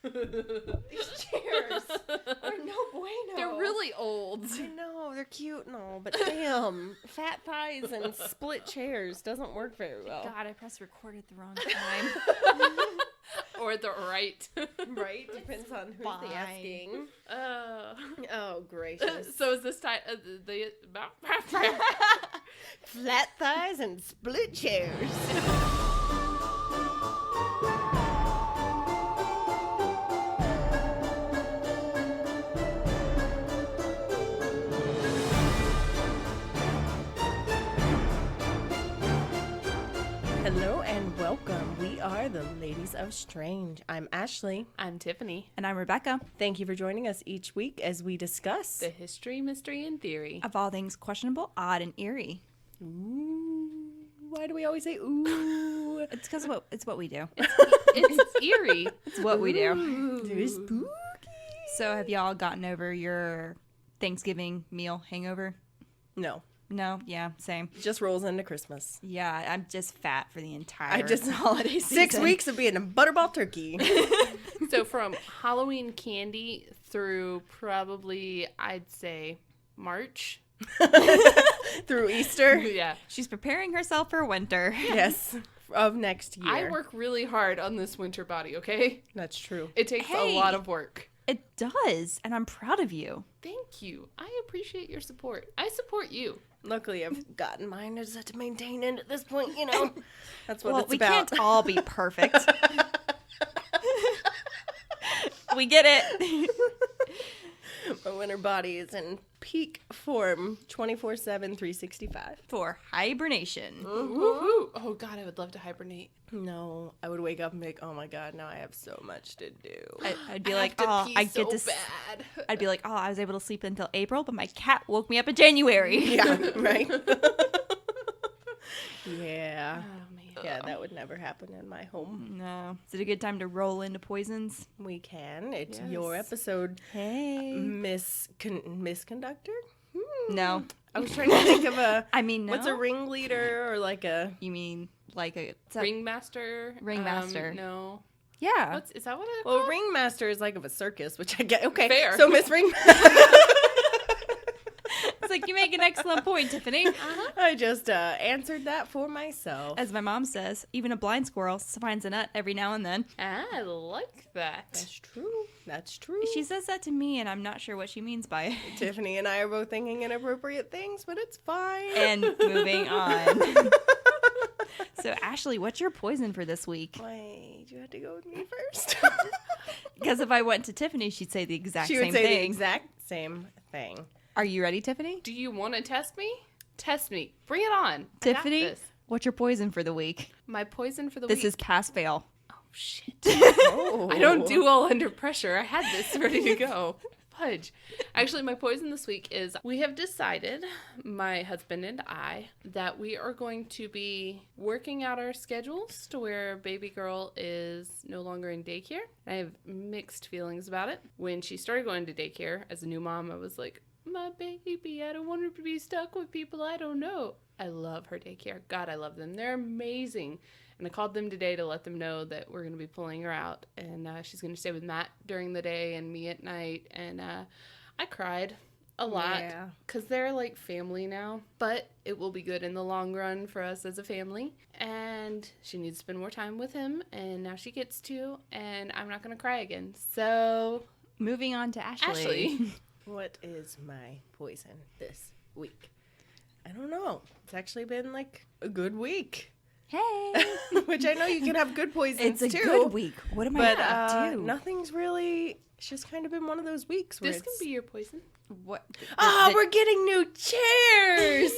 These chairs are no bueno. They're really old. I know, they're cute and all, but damn, fat thighs and split chairs doesn't work very well. God, I pressed record at the wrong time. Or the right. Right? Depends on who's Fine. asking. Uh, Oh, gracious. so is this time the Flat thighs and split chairs. Hello and welcome. We are the Ladies of Strange. I'm Ashley. I'm Tiffany. And I'm Rebecca. Thank you for joining us each week as we discuss. The history, mystery, and theory. Of all things questionable, odd, and eerie. Ooh. Why do we always say ooh? It's because it's what we do. It's eerie. It's what we do. Ooh. Spooky. So have y'all gotten over your Thanksgiving meal hangover? No, No? Yeah, same. just rolls into Christmas. Yeah, I'm just fat for the entire I just holiday season. 6 weeks of being a butterball turkey. So from Halloween candy through probably, I'd say, March. Through Easter. Yeah. She's preparing herself for winter. Yes, of next year. I work really hard on this winter body, okay? That's true. It takes Hey. a lot of work. It does, and I'm proud of you. Thank you. I appreciate your support. I support you. Luckily, I've gotten mine. I just have to maintain it at this point, you know. That's what Well, it's we about. can't all be perfect. We get it. My winter body is in peak form 24/7, 365. For hibernation. Woohoo. Oh, God, I would love to hibernate. No, I would wake up and be like, oh my God, now I have so much to do. I'd be I like, have to oh, pee I so get to. bad. I'd be like, oh, I was able to sleep until April, but my cat woke me up in January. Yeah, right? Yeah. Oh, man. Yeah, that would never happen in my home. No. Is it a good time to roll into poisons? We can. It's your Yes. episode, Hey. misconductor? No. I was trying to think of a... I mean, no. What's a ringleader or like a... You mean like a Ringmaster? Ringmaster. No. Yeah. Is that what it's Well, called? ringmaster is like of a circus, which I get. Okay, Fair. so Miss Ringmaster. It's like you make an excellent point, Tiffany. I just answered that for myself. As my mom says, even a blind squirrel finds a nut every now and then. I like that. That's true. That's true. She says that to me, and I'm not sure what she means by it. Tiffany and I are both thinking inappropriate things, but it's fine. And moving on. So, Ashley, what's your poison for this week? Why do you have to go with me first? Because if I went to Tiffany, she'd say the exact She same would say thing. the exact same thing. Are you ready, Tiffany? Do you want to test me? Test me. Bring it on. I got Tiffany, this. what's your poison for the week? My poison for the This week. is pass fail. Oh, shit. Oh. I don't do well under pressure. I had this ready to go. Fudge. Actually, my poison this week is we have decided, my husband and I, that we are going to be working out our schedules to where baby girl is no longer in daycare. I have mixed feelings about it. When she started going to daycare, as a new mom, I was like, my baby, I don't want her to be stuck with people I don't know. I love her daycare. God, I love them. They're amazing. And I called them today to let them know that we're going to be pulling her out. And she's going to stay with Matt during the day and me at night. And I cried a lot Yeah. because they're like family now. But it will be good in the long run for us as a family. And she needs to spend more time with him. And now she gets to. And I'm not going to cry again. So, Moving on to Ashley. Ashley. What is my poison this week? I don't know. It's actually been like a good week. Hey. Which I know you can have good poisons It's a too. good week. What am I But going to do? nothing's really. It's just kind of been one of those weeks where This can be your poison. What? we're getting new chairs.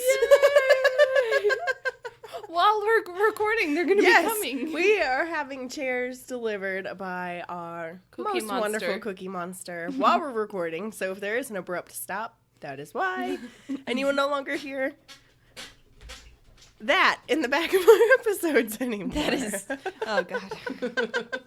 While we're recording, they're going to be coming. We are having chairs delivered by our Cookie most Monster. wonderful Cookie Monster while we're recording. So if there is an abrupt stop, that is why. And you will no longer hear that in the back of our episodes anymore. That is. Oh, God.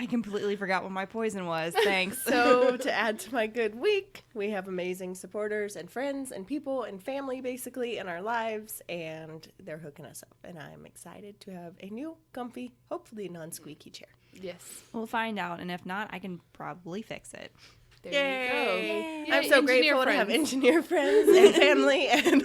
I completely forgot what my poison was. Thanks. So to add to my good week, we have amazing supporters and friends and people and family basically in our lives, and they're hooking us up. And I'm excited to have a new, comfy, hopefully non-squeaky chair. Yes. We'll find out, and if not, I can probably fix it. There you go. Yay. Yay, I'm so engineer grateful to have friends. engineer friends and family and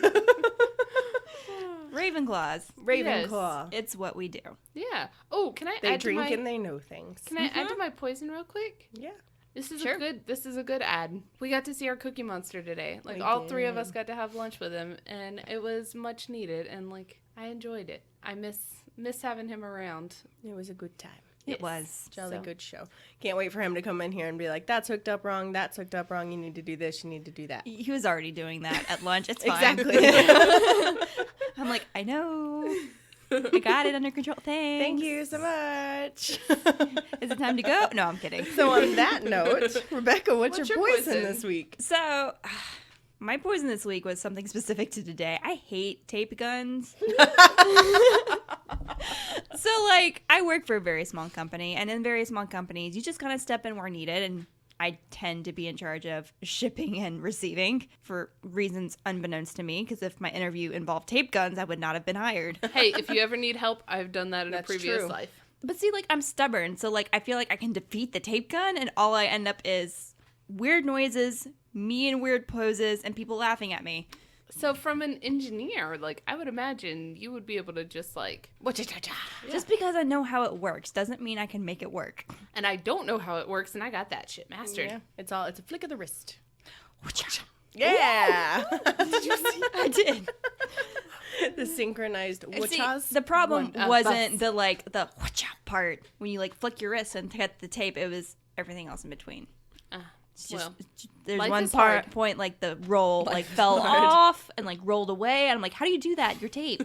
Ravenclaws. Ravenclaw. It's what we do. Yeah. Oh, can I They add drink to my... and they know things. Can I add to my poison real quick? Yeah. This is Sure. a good ad. We got to see our Cookie Monster today. Like We all three of did. us got to have lunch with him, and it was much needed. And like I enjoyed it. I miss having him around. It was a good time. It Yes. was. Jolly So- good show. Can't wait for him to come in here and be like, that's hooked up wrong, that's hooked up wrong, you need to do this, you need to do that. He was already doing that at lunch. It's fine. Exactly. I'm like, I know. I got it under control. Thanks. Thank you so much. Is it time to go? No, I'm kidding. So on that note, Rebecca, what's What's your your poison poison? this week? So, my poison this week was something specific to today. I hate tape guns. So, like, I work for a very small company, and in very small companies, you just kind of step in where needed, and I tend to be in charge of shipping and receiving for reasons unbeknownst to me, because if my interview involved tape guns, I would not have been hired. Hey, if you ever need help, I've done that in That's a previous true. life. But see, like, I'm stubborn, so, like, I feel like I can defeat the tape gun, and all I end up is weird noises, me in weird poses, and people laughing at me. So from an engineer, like I would imagine you would be able to just like, Just because I know how it works doesn't mean I can make it work. and I don't know how it works, and I got that shit mastered. Yeah, it's a flick of the wrist. Whatcha? Yeah. Did you see? I did. The synchronized See, whatchas. the problem One of wasn't us. the whatcha part when you like flick your wrist and get the tape. It was everything else in between. It's just, Well, there's life one is hard. point like the roll like fell hard. off and like rolled away, and I'm like, how do you do that? Your tape.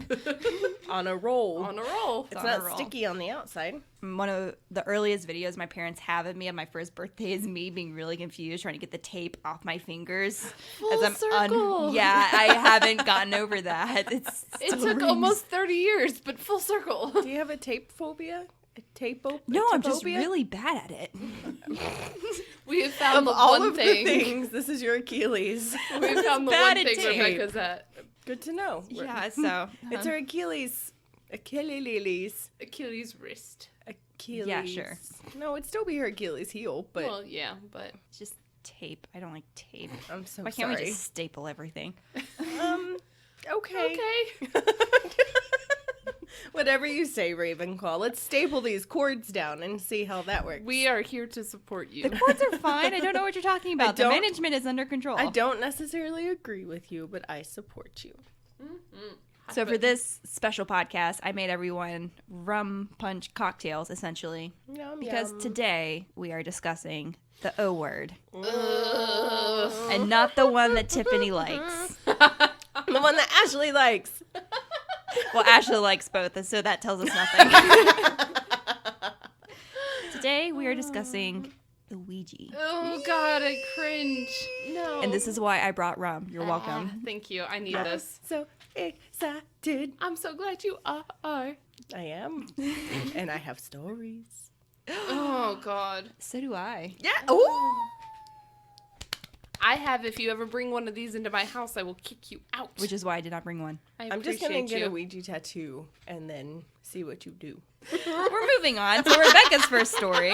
On a roll. On a roll. It's on a not roll. sticky on the outside. One of the earliest videos my parents have of me on my first birthday is me being really confused trying to get the tape off my fingers. Full circle. Yeah, I haven't gotten over that. It still took rings. almost 30 years, but full circle. Do you have a tape phobia? A tape-o- No, I'm just tapephobia? really bad at it. We have found Of the all one of thing. the things, this is your Achilles. We have found the bad one at thing tape. Rebecca's at. Good to know. Yeah, so It's her Achilles. Achilles. Achilles' wrist. Achilles. Yeah, sure. No, it'd still be her Achilles heel, but Well, yeah, but it's just tape. I don't like tape. I'm so Why can't sorry. we just staple everything? Okay. okay. Whatever you say, Ravenclaw. Let's staple these cords down and see how that works. We are here to support you. The cords are fine. I don't know what you're talking about. The don't- management is under control. I don't necessarily agree with you, but I support you. So for this special podcast, I made everyone rum punch cocktails, essentially. Yum, Because yum. today we are discussing the O word. Ugh. And not the one that Tiffany likes. The one that Ashley likes. Well, Ashley likes both, so that tells us nothing. Today we are discussing the Ouija. Oh God, I cringe. No. And this is why I brought rum. You're Ah, welcome. thank you. I need this. So excited. I'm so glad you are. I am. And I have stories. Oh God. So do I. Yeah. Ooh. I have. If you ever bring one of these into my house, I will kick you out. Which is why I did not bring one. I'm just going to appreciate get a you. Ouija tattoo and then see what you do. We're moving on to Rebecca's first story.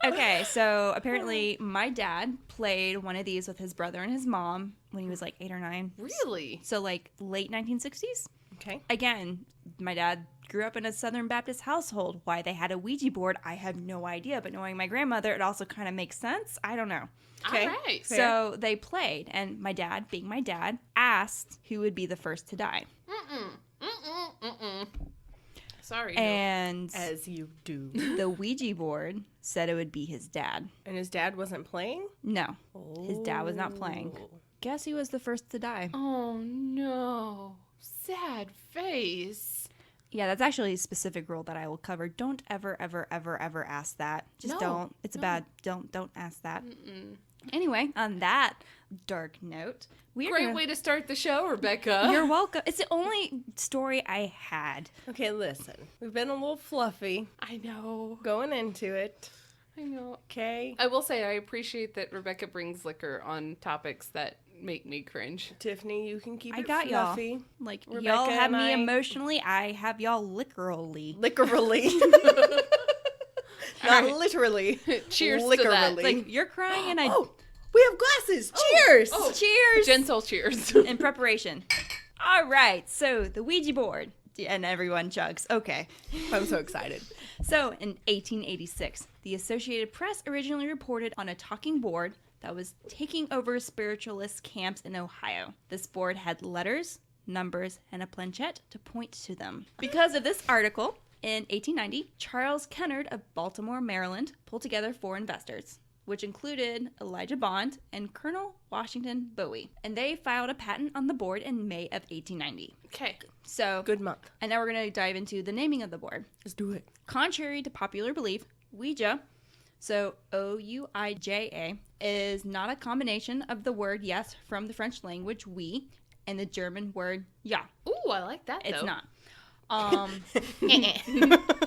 Okay, so apparently my dad played one of these with his brother and his mom when he was like 8 or 9. Really? So like late 1960s. Okay. Again, my dad grew up in a Southern Baptist household. Why they had a Ouija board, I have no idea. But knowing my grandmother, it also kind of makes sense. I don't know. Okay. All right. Fair. So they played, and my dad, being my dad, asked who would be the first to die. Sorry. And As you do. the Ouija board said it would be his dad. And his dad wasn't playing? No, his dad was not playing. Guess he was the first to die. Oh no. Sad face. Yeah, that's actually a specific rule that I will cover. Don't ever, ever, ever, ever ask that. Just No, don't. It's no. a bad. Don't ask that. Mm-mm. Anyway, on that dark note, Great way to start the show, Rebecca. You're welcome. It's the only story I had. Okay, listen. We've been a little fluffy I know. going into it. I know. Okay. I will say I appreciate that Rebecca brings liquor on topics that make me cringe. Tiffany, you can keep I it got fluffy. y'all. Like, Rebecca y'all have and me I- emotionally. I have y'all literally. Literally. All Not right. literally. Cheers to that. Literally. Like, you're crying and I... Oh, we have glasses. Cheers. oh. Cheers! Gentle cheers. In preparation. All right, so the Ouija board. And everyone chugs. Okay. I'm so excited. So, in 1886, the Associated Press originally reported on a talking board that was taking over spiritualist camps in Ohio. This board had letters, numbers, and a planchette to point to them. Because of this article, in 1890, Charles Kennard of Baltimore, Maryland, pulled together 4 investors, which included Elijah Bond and Colonel Washington Bowie. And they filed a patent on the board in May of 1890. Okay. So, Good month. and now we're going to dive into the naming of the board. Let's do it. Contrary to popular belief, Ouija, so Ouija, is not a combination of the word yes from the French language oui and the German word ja. Ooh, I like that, It's though. not.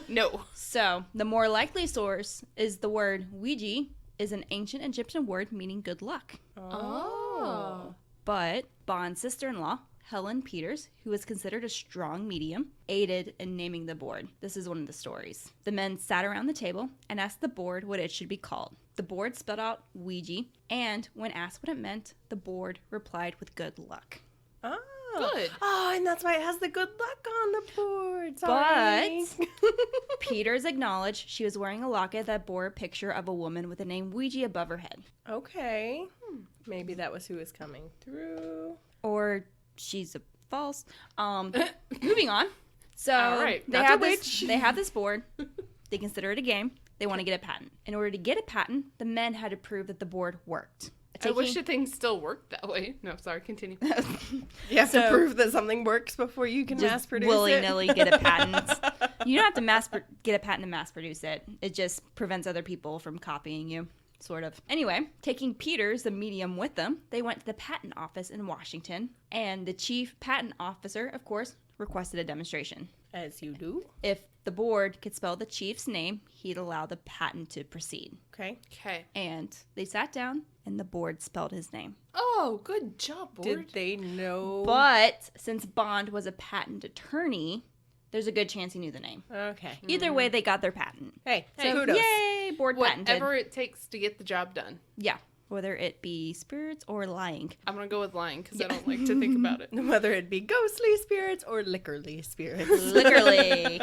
No. So the more likely source is the word Ouija is an ancient Egyptian word meaning good luck. Oh. But Bond's sister-in-law, Helen Peters, who was considered a strong medium, aided in naming the board. This is one of the stories. The men sat around the table and asked the board what it should be called. The board spelled out Ouija, and when asked what it meant, the board replied with good luck. Oh. Good. Oh, and that's why it has the good luck on the board. Sorry. Peters acknowledged she was wearing a locket that bore a picture of a woman with the name Ouija above her head. Okay. Maybe that was who was coming through. Or she's a false. Moving on. So All right, they not have a this. witch. They have this board. They consider it a game. They want to get a patent. In order to get a patent, the men had to prove that the board worked. I wish the things still worked that way. No, sorry, continue. You have So- to prove that something works before you can mass just produce willy-nilly it. get a patent. You don't have to get a patent to mass produce it. It just prevents other people from copying you, sort of. Anyway, taking Peters, the medium, with them, they went to the patent office in Washington, and the chief patent officer, of course, requested a demonstration. As you do. If the board could spell the chief's name, he'd allow the patent to proceed. Okay. Okay. And they sat down, and the board spelled his name. Oh, good job, board. Did they know? But since Bond was a patent attorney, there's a good chance he knew the name. Okay. Either way, they got their patent. Hey, So, kudos. yay, board patented. Whatever it takes to get the job done. Yeah, whether it be spirits or lying. I'm going to go with lying because I don't like to think about it. Whether it be ghostly spirits or liquorly spirits. Literally.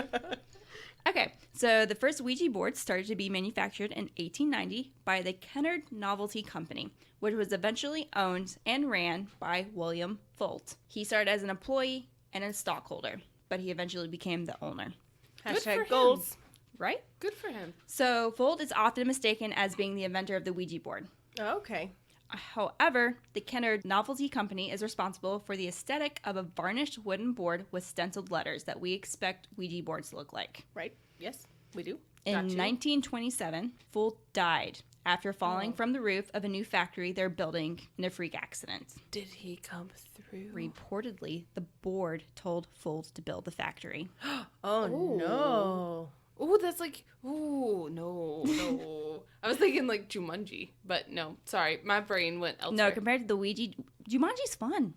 Okay, so the first Ouija board started to be manufactured in 1890 by the Kennard Novelty Company, which was eventually owned and ran by William Folt. He started as an employee and a stockholder, but he eventually became the owner. Good for Hashtag him. goals. Right? Good for him. So Folt is often mistaken as being the inventor of the Ouija board. Okay. However, the Kennard Novelty Company is responsible for the aesthetic of a varnished wooden board with stenciled letters that we expect Ouija boards to look like. Right. Yes, we do. In Got you. 1927, Folt died after falling from the roof of a new factory they're building in a freak accident. Did he come through? Reportedly, the board told Folt to build the factory. Oh, Ooh. no. Oh, that's like, oh, no. I was thinking like Jumanji, but no, sorry. My brain went elsewhere. No, compared to the Ouija, Jumanji's fun.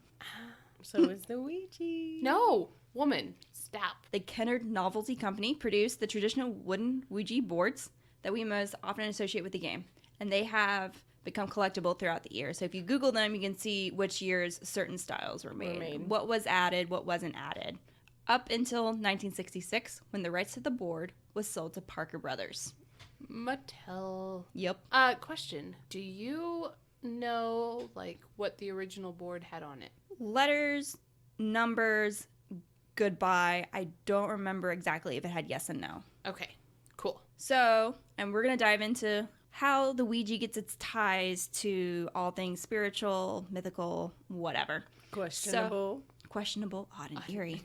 So is the Ouija. No, woman, stop. The Kennard Novelty Company produced the traditional wooden Ouija boards that we most often associate with the game. And they have become collectible throughout the year. So if you Google them, you can see which years certain styles were made. What was added, what wasn't added. Up until 1966, when the rights to the board was sold to Parker Brothers. Mattel. Yep. Question. Do you know, like, what the original board had on it? Letters, numbers, goodbye. I don't remember exactly if it had yes and no. Okay, cool. So, and we're going to dive into how the Ouija gets its ties to all things spiritual, mythical, whatever. Questionable. questionable, odd, and eerie.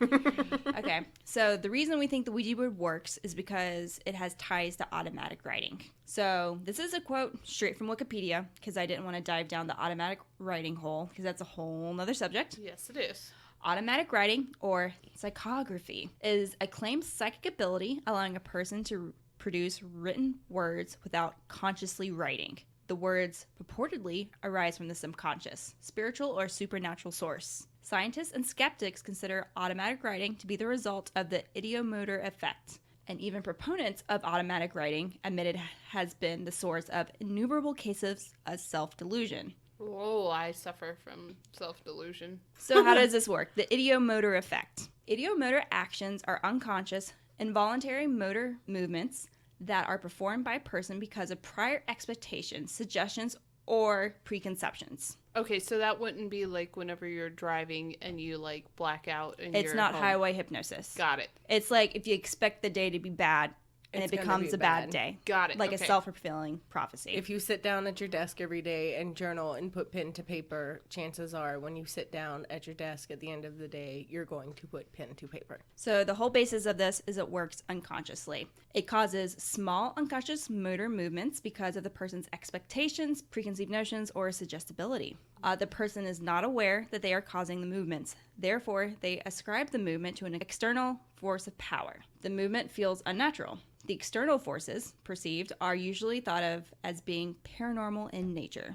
Okay, so the reason we think the Ouija board works is because it has ties to automatic writing. So this is a quote straight from Wikipedia, because I didn't want to dive down the automatic writing hole, because that's a whole nother subject. Yes, it is. Automatic writing, or psychography, is a claimed psychic ability allowing a person to produce written words without consciously writing. The words purportedly arise from the subconscious, spiritual, or supernatural source. Scientists and skeptics consider automatic writing to be the result of the ideomotor effect, and even proponents of automatic writing admit it has been the source of innumerable cases of self-delusion. Whoa, I suffer from self-delusion. So how does this work? The ideomotor effect. Ideomotor actions are unconscious, involuntary motor movements that are performed by a person because of prior expectations, suggestions, or preconceptions. Okay, so that wouldn't be like whenever you're driving and you like black out and It's you're not home. highway hypnosis. Got it. It's like if you expect the day to be bad and It's it gonna becomes be a bad bad. day. Got it. Like Okay. a self-fulfilling prophecy. If you sit down at your desk every day and journal and put pen to paper, chances are when you sit down at your desk at the end of the day, you're going to put pen to paper. So the whole basis of this is it works unconsciously. It causes small unconscious motor movements because of the person's expectations, preconceived notions, or suggestibility. The person is not aware that they are causing the movements. Therefore, they ascribe the movement to an external force of power. The movement feels unnatural. The external forces perceived are usually thought of as being paranormal in nature.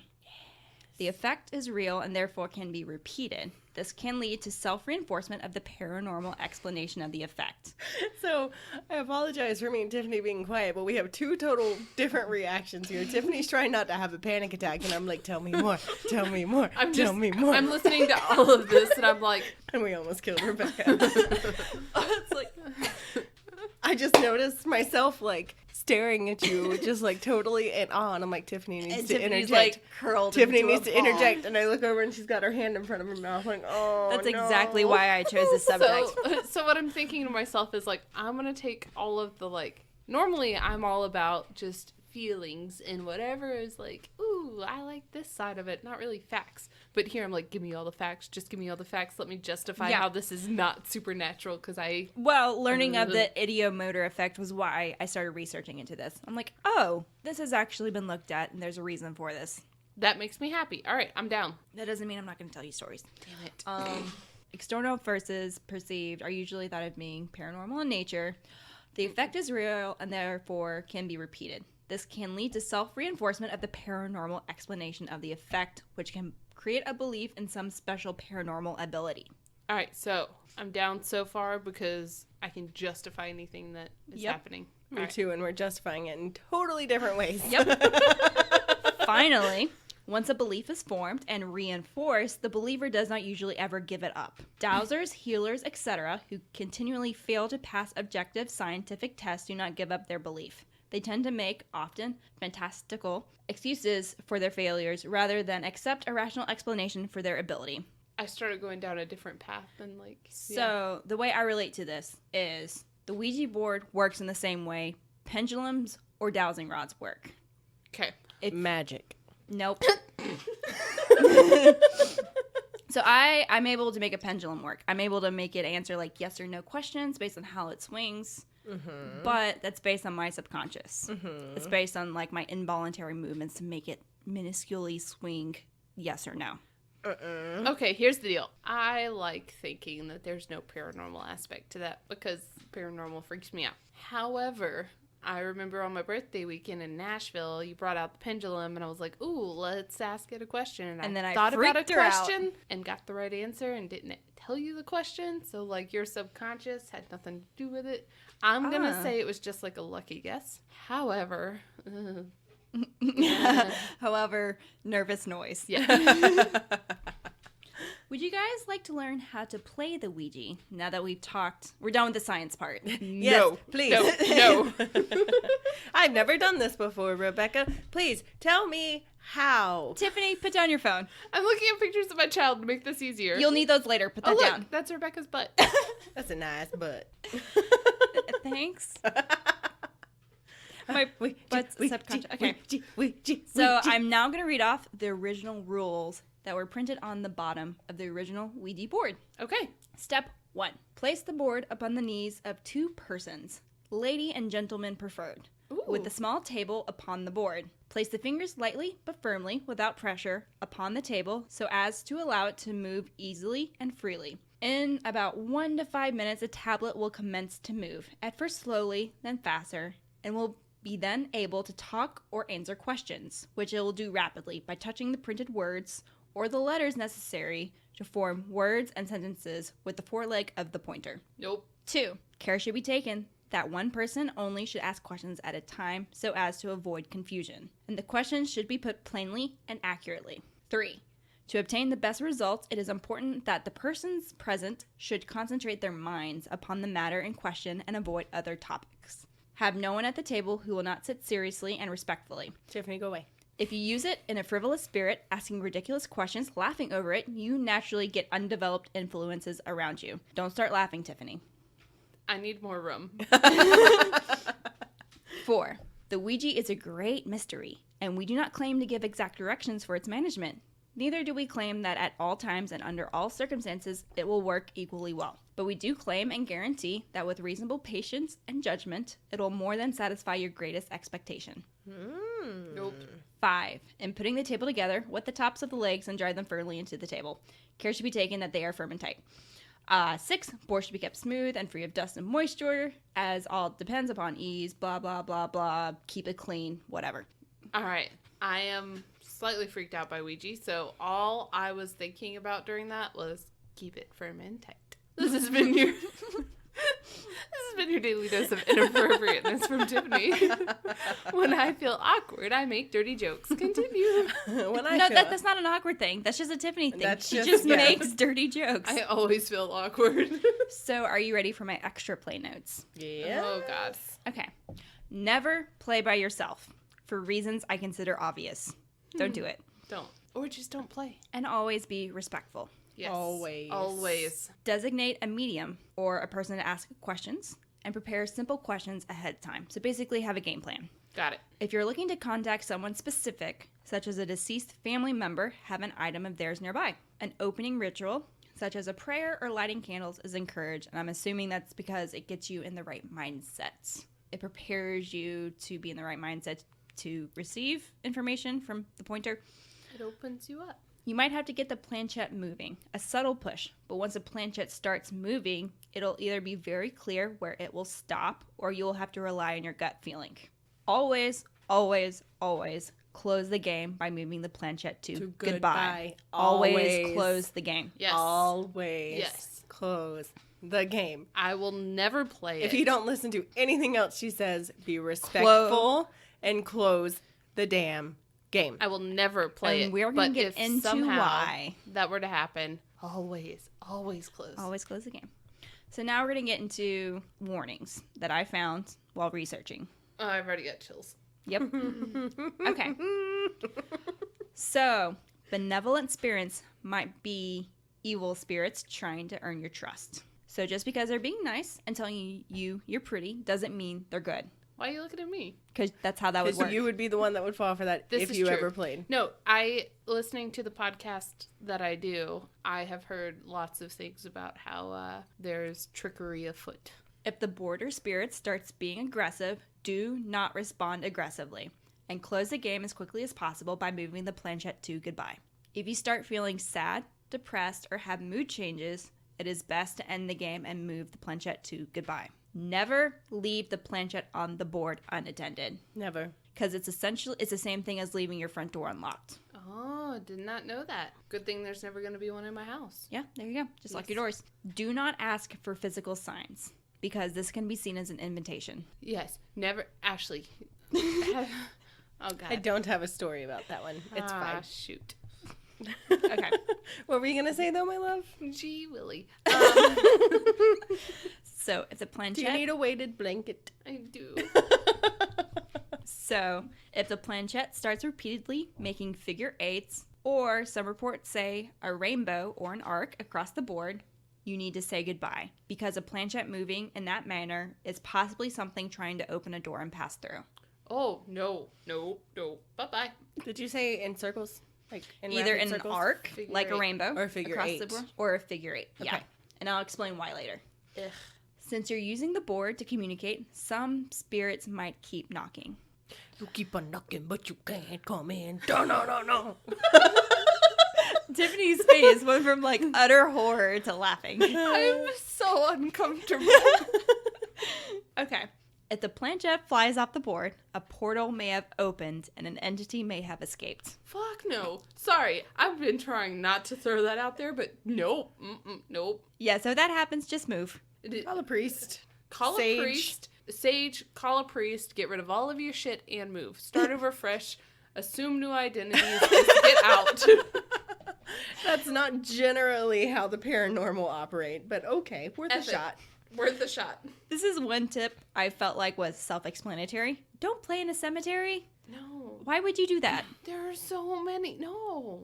The effect is real and therefore can be repeated. This can lead to self-reinforcement of the paranormal explanation of the effect. So I apologize for me and Tiffany being quiet, but we have two total different reactions here. Tiffany's trying not to have a panic attack, and I'm like, tell me more, tell me more, tell me more. I'm listening to all of this and I'm like, And we almost killed Rebecca. It's like, I just noticed myself like staring at you, just like totally in awe, and I'm like, Tiffany needs to Tiffany's interject. like curled Tiffany into needs a to ball. interject, and I look over and she's got her hand in front of her mouth, like, oh, That's no. exactly why I chose this subject. so what I'm thinking to myself is like, I'm going to take all of the like, normally I'm all about just feelings and whatever is like, ooh, I like this side of it, not really facts. But here I'm like, give me all the facts, just give me all the facts. Let me justify Yeah. how this is not supernatural because I... Well, learning of the ideomotor effect was why I started researching into this. I'm like, oh, this has actually been looked at, and there's a reason for this. That makes me happy. All right, I'm down. That doesn't mean I'm not going to tell you stories. Damn it. External forces perceived are usually thought of being paranormal in nature. The effect is real and therefore can be repeated. This can lead to self-reinforcement of the paranormal explanation of the effect, which can create a belief in some special paranormal ability. All right, so I'm down so far because I can justify anything that is Yep. happening. Me All right. too, and we're justifying it in totally different ways. Finally, once a belief is formed and reinforced, the believer does not usually ever give it up. Dowsers, healers, etc., who continually fail to pass objective scientific tests do not give up their belief. They tend to make, often, fantastical excuses for their failures rather than accept a rational explanation for their ability. I started going down a different path and like... So, the way I relate to this is the Ouija board works in the same way pendulums or dowsing rods work. Okay. Magic. Nope. So I'm able to make a pendulum work. I'm able to make it answer like yes or no questions based on how it swings. Mm-hmm. But that's based on my subconscious. Mm-hmm. It's based on like my involuntary movements to make it minusculely swing yes or no. Okay, here's the deal. I like thinking that there's no paranormal aspect to that because paranormal freaks me out. However, I remember on my birthday weekend in Nashville, you brought out the pendulum, and I was like, ooh, let's ask it a question. And then I thought about a freaked her out. question and got the right answer and didn't tell you the question. So, like, your subconscious had nothing to do with it. I'm going to say it was just like a lucky guess. However... However, nervous noise. yeah. Would you guys like to learn how to play the Ouija now that we've talked? We're done with the science part. Yes, please. No. I've never done this before, Rebecca. Please tell me how. Tiffany, put down your phone. I'm looking at pictures of my child to make this easier. You'll need those later. Put that look, down. that's Rebecca's butt. That's a nice butt. Thanks. My butt's subconscious. Okay. So So I'm now going to read off the original rules that were printed on the bottom of the original Ouija board. Okay. Step 1. Place the board upon the knees of 2 persons, lady and gentleman preferred, with the small table upon the board. Place the fingers lightly but firmly, without pressure, upon the table so as to allow it to move easily and freely. In about 1 to 5 minutes, the tablet will commence to move, at first slowly, then faster, and will be then able to talk or answer questions, which it will do rapidly by touching the printed words or the letters necessary to form words and sentences with the foreleg of the pointer. Nope. 2. Care should be taken that one person only should ask questions at a time so as to avoid confusion, and the questions should be put plainly and accurately. 3. To obtain the best results, it is important that the persons present should concentrate their minds upon the matter in question and avoid other topics. Have no one at the table who will not sit seriously and respectfully. Tiffany, go away. If you use it in a frivolous spirit, asking ridiculous questions, laughing over it, you naturally get undeveloped influences around you. Don't start laughing, Tiffany. I need more room. 4. The Ouija is a great mystery, and we do not claim to give exact directions for its management. Neither do we claim that at all times and under all circumstances it will work equally well. But we do claim and guarantee that with reasonable patience and judgment, it will more than satisfy your greatest expectation. Nope. 5. In putting the table together, wet the tops of the legs and drive them firmly into the table. Care should be taken that they are firm and tight. 6. Board should be kept smooth and free of dust and moisture, as all depends upon ease, blah, blah, blah, blah, keep it clean, whatever. All right. I am slightly freaked out by Ouija, so all I was thinking about during that was keep it firm and tight. This has been your daily dose of inappropriateness from Tiffany. When I feel awkward, I make dirty jokes. Continue. That's not an awkward thing. That's just a Tiffany thing. She just makes dirty jokes. I always feel awkward. So are you ready for my extra play notes? Yeah. Oh, God. Okay. Never play by yourself for reasons I consider obvious. Don't do it. Don't. Or just don't play. And always be respectful. Yes. Always. Designate a medium or a person to ask questions and prepare simple questions ahead of time. So basically have a game plan. Got it. If you're looking to contact someone specific, such as a deceased family member, have an item of theirs nearby. An opening ritual, such as a prayer or lighting candles, is encouraged, and I'm assuming that's because it gets you in the right mindset. It prepares you to be in the right mindset to receive information from the pointer. It opens you up. You might have to get the planchette moving, a subtle push, but once the planchette starts moving, it'll either be very clear where it will stop, or you'll have to rely on your gut feeling. Always, always, always close the game by moving the planchette to goodbye. Always close the game. Yes. Always Yes. close the game. I will never play it. If you don't listen to anything else she says, be respectful and close the damn game. I will never play it. And we're going to get into somehow why that were to happen, always close. Always close the game. So now we're going to get into warnings that I found while researching. Oh, I've already got chills. Yep. Okay. So, benevolent spirits might be evil spirits trying to earn your trust. So just because they're being nice and telling you you're pretty doesn't mean they're good. Why are you looking at me? Because that's how that would work. You would be the one that would fall for that if you ever played. No, listening to the podcast that I do, I have heard lots of things about how there's trickery afoot. If the board or spirit starts being aggressive, do not respond aggressively, and close the game as quickly as possible by moving the planchette to goodbye. If you start feeling sad, depressed, or have mood changes, it is best to end the game and move the planchette to goodbye. Never leave the planchette on the board unattended. Never. Because it's the same thing as leaving your front door unlocked. Oh, did not know that. Good thing there's never going to be one in my house. Yeah, there you go. Just lock your doors. Do not ask for physical signs, because this can be seen as an invitation. Yes, never. Ashley. Oh, God. I don't have a story about that one. It's fine. Shoot. Okay. What were you going to say, though, my love? Gee, Willie. So, if the planchette... Do you need a weighted blanket? I do. So, if the planchette starts repeatedly making figure eights, or some reports say a rainbow or an arc across the board, you need to say goodbye, because a planchette moving in that manner is possibly something trying to open a door and pass through. Oh, no. Bye-bye. Did you say in circles? Like Either in an circles? arc, Figure like a eight. rainbow, Or a figure across eight. the board, or a figure eight. Yeah. Okay. and I'll explain why later. Ugh. Since you're using the board to communicate, some spirits might keep knocking. You keep on knocking, but you can't come in. No. Tiffany's face went from like utter horror to laughing. I'm so uncomfortable. Okay. If the planchette flies off the board, a portal may have opened and an entity may have escaped. Fuck no. Sorry, I've been trying not to throw that out there, but nope. Nope. Yeah, so if that happens, just move. Call a priest. Call Sage. a priest. Sage, call a priest, get rid of all of your shit and move. Start over fresh. Assume new identities. Just get out. That's not generally how the paranormal operate, but okay, worth a shot. Worth a shot. This is one tip I felt like was self-explanatory. Don't play in a cemetery. No. Why would you do that? There are so many. No.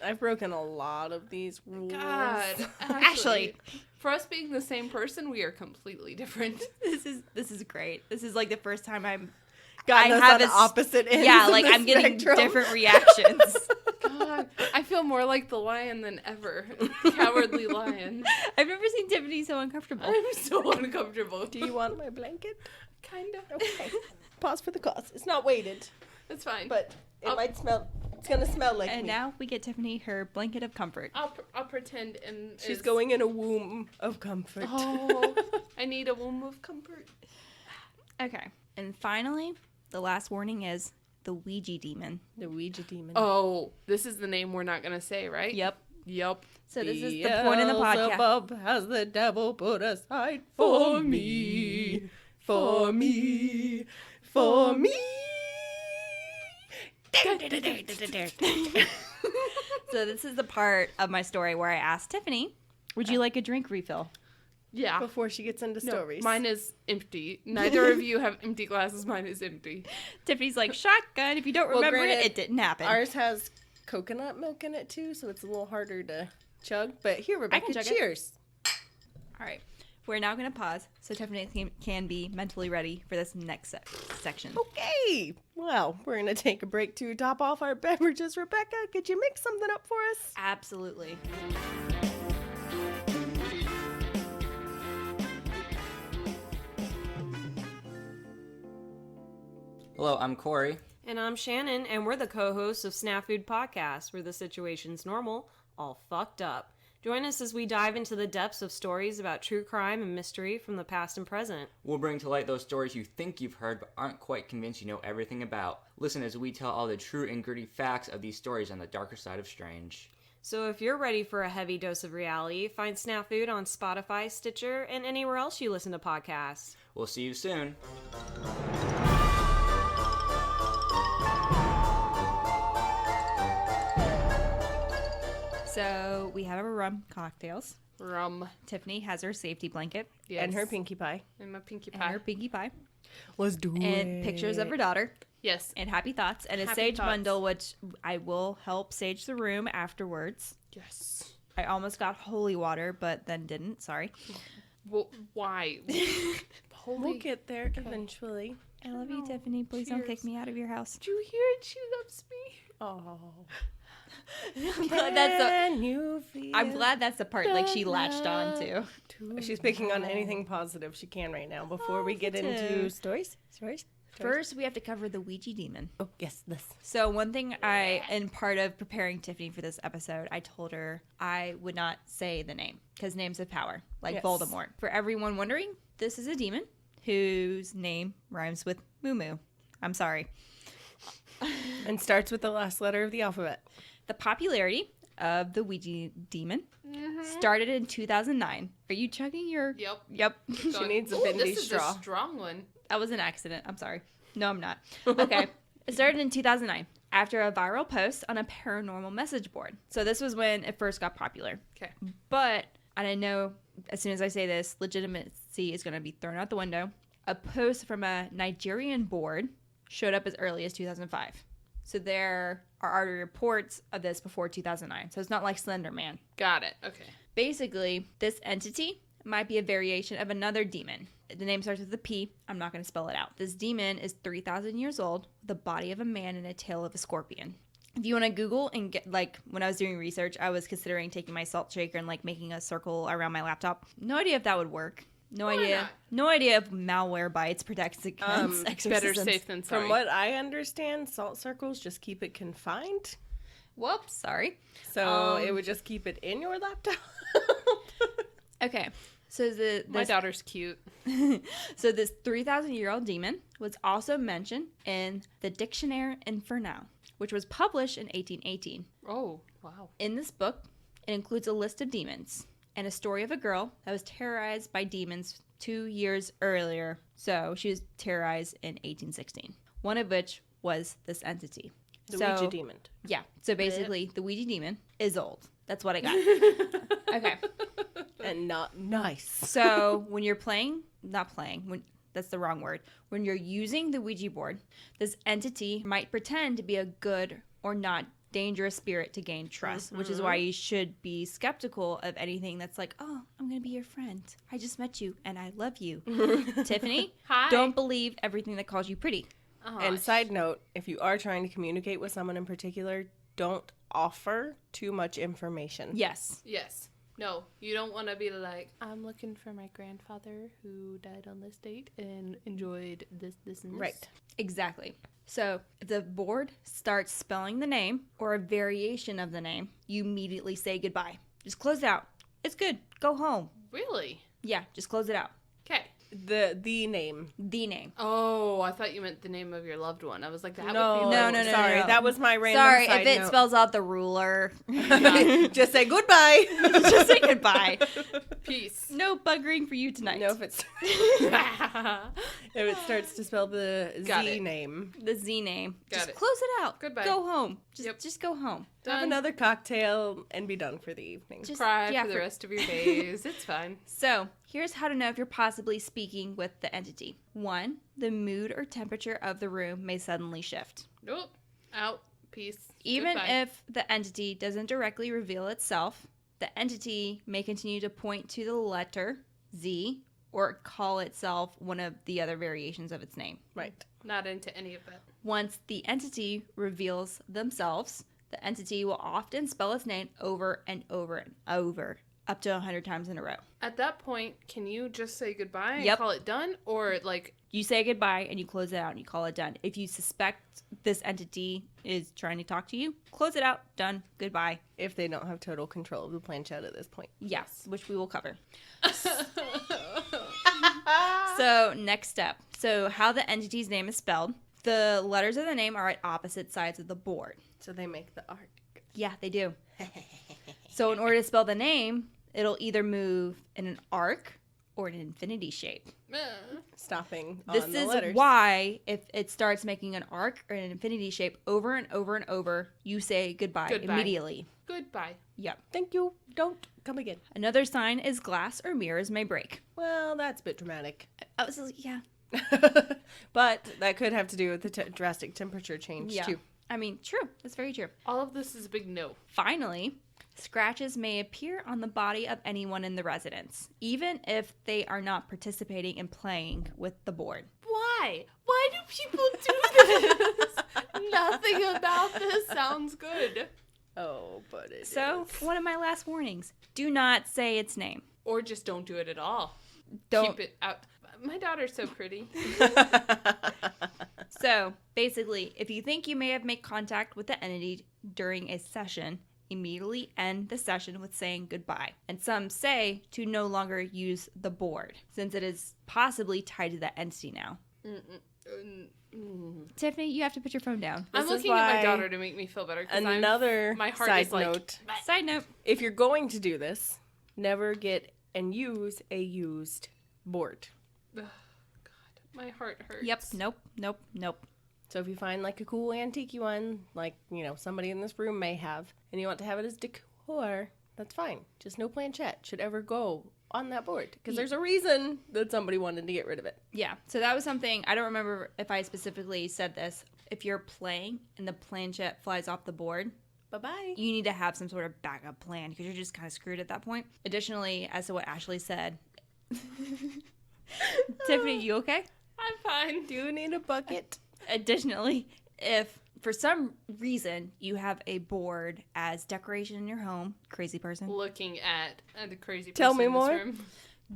I've broken a lot of these rules. God. Ashley. For us being the same person, we are completely different. This is great. This is like the first time I God, have on this opposite ends. Yeah, of like the I'm getting spectrum. different reactions. God, I feel more like the lion than ever. Cowardly lion. I've never seen Tiffany so uncomfortable. I'm so uncomfortable. Do you want my blanket? Kinda. Okay. Pause for the cause. It's not weighted, That's fine. but it might smell. It's gonna smell like And me. now we get Tiffany her blanket of comfort. I'll pretend and She's going in a womb of comfort. Oh, I need a womb of comfort. Okay. And finally, the last warning is the Ouija demon. The Ouija demon. Oh, this is the name we're not gonna say, right? Yep. Yep. So this is the point in the podcast. Beelzebub has the devil put aside for me, for me, for me. So this is the part of my story where I asked Tiffany, would you like a drink refill? Yeah. Before she gets into No, stories. mine is empty. Neither of you have empty glasses. Mine is empty. Tiffany's like, shotgun. If you don't remember granted, it didn't happen. Ours has coconut milk in it too, so it's a little harder to chug. But here, Rebecca, chug it. cheers. All right. We're now going to pause so Tiffany can be mentally ready for this next section. Okay. Well, we're going to take a break to top off our beverages. Rebecca, could you mix something up for us? Absolutely. Hello, I'm Corey. And I'm Shannon, and we're the co-hosts of Snap Food Podcast, where the situation's normal, all fucked up. Join us as we dive into the depths of stories about true crime and mystery from the past and present. We'll bring to light those stories you think you've heard but aren't quite convinced you know everything about. Listen as we tell all the true and gritty facts of these stories on the darker side of strange. So if you're ready for a heavy dose of reality, find Snap Food on Spotify, Stitcher, and anywhere else you listen to podcasts. We'll see you soon. So we have our rum cocktails. Rum. Tiffany has her safety blanket Yes. And her pinkie pie. And my pinkie and pie. her pinkie pie Let's do it. and pictures of her daughter Yes. and happy thoughts and a Happy sage thoughts. bundle, which I will help sage the room afterwards. Yes. I almost got holy water, but then didn't. Sorry. Well, why? Holy. We'll get there eventually. I love you, Tiffany. Please don't kick Cheers. me out of your house. Did you hear it? She loves me. Oh. I'm glad that's Can you feel I'm glad that's the part like she latched on to. She's picking on anything positive she can right now before we get into Positive. stories. First, we have to cover the Ouija demon. Oh, yes, this. So one thing in part of preparing Tiffany for this episode, I told her I would not say the name because names have power, like Yes. Voldemort. For everyone wondering, this is a demon whose name rhymes with Moo Moo. I'm sorry. And starts with the last letter of the alphabet. The popularity of the Ouija demon started in 2009. Are you chugging your... Yep. Yep. She needs a Ooh, bendy this straw. is a strong one. That was an accident. I'm sorry. No, I'm not. Okay. It started in 2009 after a viral post on a paranormal message board. So this was when it first got popular. Okay. But I didn't know, as soon as I say this, legitimacy is going to be thrown out the window. A post from a Nigerian board showed up as early as 2005. So there are already reports of this before 2009. So it's not like Slender Man. Got it. Okay. Basically, this entity might be a variation of another demon. The name starts with a P. I'm not going to spell it out. This demon is 3,000 years old, with the body of a man and a tail of a scorpion. If you want to Google and get, like, when I was doing research, I was considering taking my salt shaker and, like, making a circle around my laptop. No idea if that would work. No idea. not? No idea if malware protects against exorcisms. Better safe than sorry. From what I understand, salt circles just keep it confined. Whoops, sorry. So it would just keep it in your laptop. Okay. So My daughter's cute. so this 3,000-year-old demon was also mentioned in the Dictionnaire Infernal, which was published in 1818. Oh, wow. In this book, it includes a list of demons and a story of a girl that was terrorized by demons 2 years earlier. So she was terrorized in 1816, one of which was this entity. The Ouija demon. Yeah. So basically, the Ouija demon is old. That's what I got. Okay. And not nice. So when you're that's the wrong word. When you're using the Ouija board, this entity might pretend to be a good or not dangerous spirit to gain trust, which is why you should be skeptical of anything that's like, oh, I'm going to be your friend. I just met you and I love you. Tiffany, Hi. don't believe everything that calls you pretty. Oh, And side note, if you are trying to communicate with someone in particular, don't offer too much information. Yes. yes. No, you don't want to be like, I'm looking for my grandfather who died on this date and enjoyed this, and this. Right. Exactly. So if the board starts spelling the name or a variation of the name, you immediately say goodbye. Just close it out. It's good. Go home. Really? Yeah, just close it out. Okay. The name. The name. Oh, I thought you meant the name of your loved one. I was like, that No, would be No, like, Sorry, no. that was my random Sorry, side if it note. spells out the ruler, Just say goodbye. just say goodbye. peace. No buggering for you tonight. No, if it starts to spell the Got Z it. name. The Z name. Got Just it. close it out. Goodbye. Go home. Yep. Just go home. Have another cocktail and be done for the evening. Just Cry yeah, for the rest of your days. It's fine. So, here's how to know if you're possibly speaking with the entity. 1, the mood or temperature of the room may suddenly shift. Nope. Out. Peace. Even Goodbye. if the entity doesn't directly reveal itself, the entity may continue to point to the letter Z or call itself one of the other variations of its name. Right. Not into any of that. Once the entity reveals themselves, the entity will often spell its name over and over and over, up to 100 times in a row. At that point, can you just say goodbye and Yep. call it done? Or like, You say goodbye and you close it out and you call it done. If you suspect this entity is trying to talk to you, close it out, done, goodbye. If they don't have total control of the planchette at this point. Yes, which we will cover. So, next step. So, how the entity's name is spelled. The letters of the name are at opposite sides of the board. So they make the arc. Yeah, they do. So, in order to spell the name, it'll either move in an arc or an infinity shape. Stopping on This the is letters. why, if it starts making an arc or an infinity shape over and over and over, you say goodbye, Goodbye. immediately. goodbye. Yep. Thank you. Don't come again. Another sign is glass or mirrors may break. Well, that's a bit dramatic. I was like, yeah. But that could have to do with the drastic temperature change, Yeah. too. I mean, true. That's very true. All of this is a big no. Finally, scratches may appear on the body of anyone in the residence, even if they are not participating in playing with the board. Why? Why do people do this? Nothing about this sounds good. Oh, but it So, is. one of my last warnings, do not say its name. Or just don't do it at all. Don't. Keep it out. My daughter's so pretty. So, basically, if you think you may have made contact with the entity during a session, immediately end the session with saying goodbye. And some say to no longer use the board, since it is possibly tied to the entity now. Tiffany, you have to put your phone down. I'm This is looking at my why daughter to make me feel better. 'Cause Another my heart side is like, note. Side note. If you're going to do this, never get and use a used board. God, my heart hurts. Yep. Nope. So if you find like a cool antique one, like, you know, somebody in this room may have, and you want to have it as decor, that's fine. Just no planchette should ever go on that board. Because there's a reason that somebody wanted to get rid of it. Yeah. So that was something, I don't remember if I specifically said this. If you're playing and the planchette flies off the board, Bye-bye. you need to have some sort of backup plan because you're just kind of screwed at that point. Additionally, as to what Ashley said, Tiffany, you okay? I'm fine. Do you need a bucket? Additionally, if for some reason, you have a board as decoration in your home. Crazy person. Looking at the crazy person Tell me in this more. room.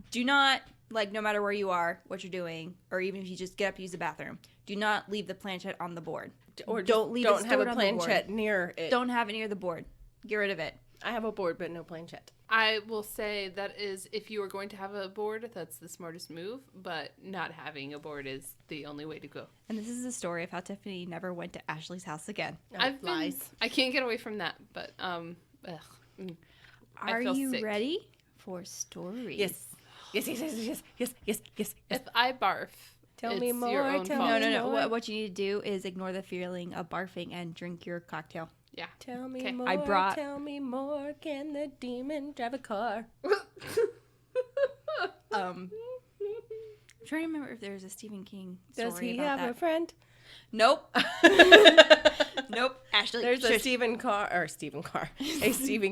Do not, like, no matter where you are, what you're doing, or even if you just get up to use the bathroom, do not leave the planchette on the board. Or don't leave don't it have a stored on the board. planchette near it. Don't have it near the board. Get rid of it. I have a board, but no planchette. I will say that is, if you are going to have a board, that's the smartest move, but not having a board is the only way to go. And this is a story of how Tiffany never went to Ashley's house again. No, lies. I can't get away from that, but ugh. I Are feel you sick. ready for stories? Yes. Yes. If I barf, Tell it's me your more, own tell fault. me No. more. What you need to do is ignore the feeling of barfing and drink your cocktail. Yeah. Tell me Okay, more. I brought- Tell me more. Can the demon drive a car? I'm trying to remember if there's a Stephen King story Does he about have that. a friend? Nope. Nope. Ashley, There's a shush. Stephen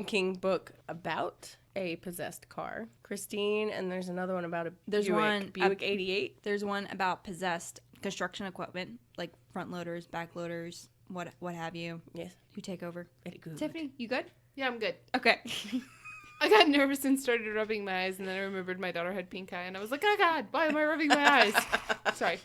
King book about a possessed car. Christine, and there's another one about a There's Buick, one- Buick 88. There's one about possessed construction equipment, like front loaders, back loaders, what have you. Yes, You take over. very good. Tiffany, you good? Yeah, I'm good. Okay. I got nervous and started rubbing my eyes, and then I remembered my daughter had pink eye, and I was like, oh God, why am I rubbing my eyes? Sorry.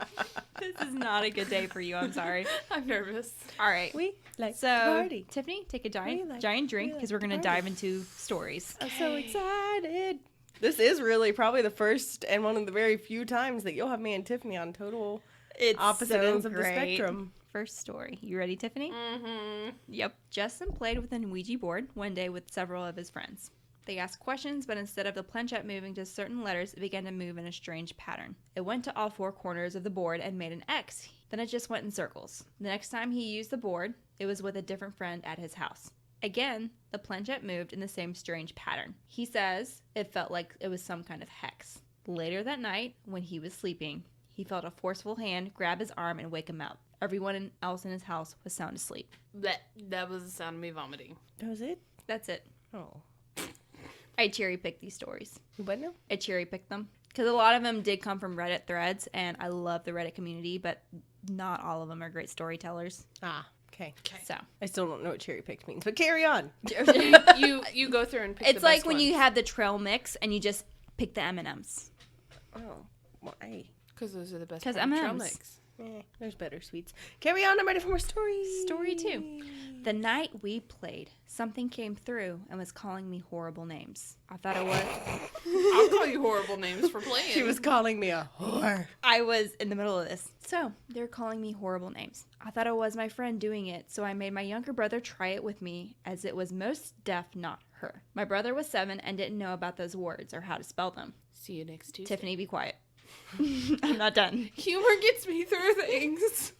This is not a good day for you. I'm sorry. I'm nervous. All right. We like So, to party. Tiffany, take a We like- giant drink we like because we're to going to party. dive into stories. I'm so excited. This is really probably the first and one of the very few times that you'll have me and Tiffany on total It's opposite so ends of the great. spectrum. First story. You ready, Tiffany? Mm-hmm. Yep. Justin played with an Ouija board one day with several of his friends. They asked questions, but instead of the planchette moving to certain letters, it began to move in a strange pattern. It went to all four corners of the board and made an X. Then it just went in circles. The next time he used the board, it was with a different friend at his house. Again, the planchette moved in the same strange pattern. He says it felt like it was some kind of hex. Later that night, when he was sleeping, he felt a forceful hand grab his arm and wake him up. Everyone else in his house was sound asleep. That was the sound of me vomiting. That was it? That's it. Oh. I cherry picked these stories. What now? I cherry picked them because a lot of them did come from Reddit threads, and I love the Reddit community, but not all of them are great storytellers. Ah, okay. So I still don't know what cherry picked means, but carry on. You go through and pick it's the like best when ones. you have the trail mix and you just pick the M&Ms. Oh, why? Because those are the best 'Cause part of trail M&Ms. mix. There's better sweets. Carry on. I'm ready for more stories. Story 2. The night we played, something came through and was calling me horrible names. I thought it was. I'll call you horrible names for playing. She was calling me a whore. I was in the middle of this. So, they're calling me horrible names. I thought it was my friend doing it, so I made my younger brother try it with me, as it was most def not her. My brother was 7 and didn't know about those words or how to spell them. See you next Tuesday. Tiffany, be quiet. I'm not done. Humor gets me through things.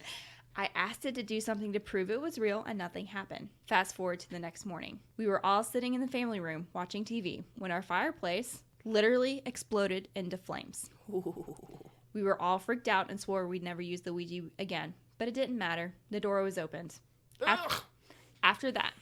I asked it to do something to prove it was real, and nothing happened. Fast forward to the next morning. We were all sitting in the family room watching TV when our fireplace literally exploded into flames. We were all freaked out and swore we'd never use the Ouija again, but it didn't matter. The door was opened. After that,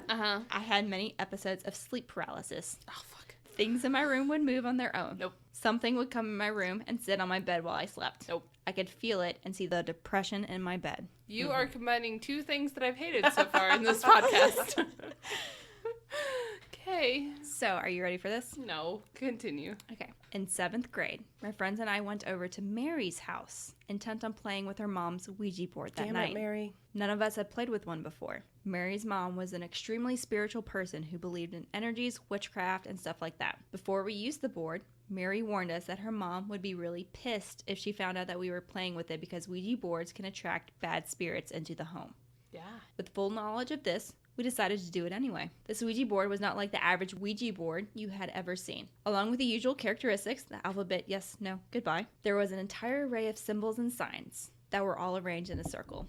Uh-huh. I had many episodes of sleep paralysis. Oh, fuck. Things in my room would move on their own. Nope. Something would come in my room and sit on my bed while I slept. Nope. I could feel it and see the depression in my bed. You are combining two things that I've hated so far in this podcast. Okay. So, are you ready for this? No. Continue. Okay. In 7th grade, my friends and I went over to Mary's house, intent on playing with her mom's Ouija board that Damn night. it, Mary. None of us had played with one before. Mary's mom was an extremely spiritual person who believed in energies, witchcraft, and stuff like that. Before we used the board, Mary warned us that her mom would be really pissed if she found out that we were playing with it because Ouija boards can attract bad spirits into the home. Yeah. With full knowledge of this, we decided to do it anyway. This Ouija board was not like the average Ouija board you had ever seen. Along with the usual characteristics, the alphabet, yes, no, goodbye, there was an entire array of symbols and signs that were all arranged in a circle.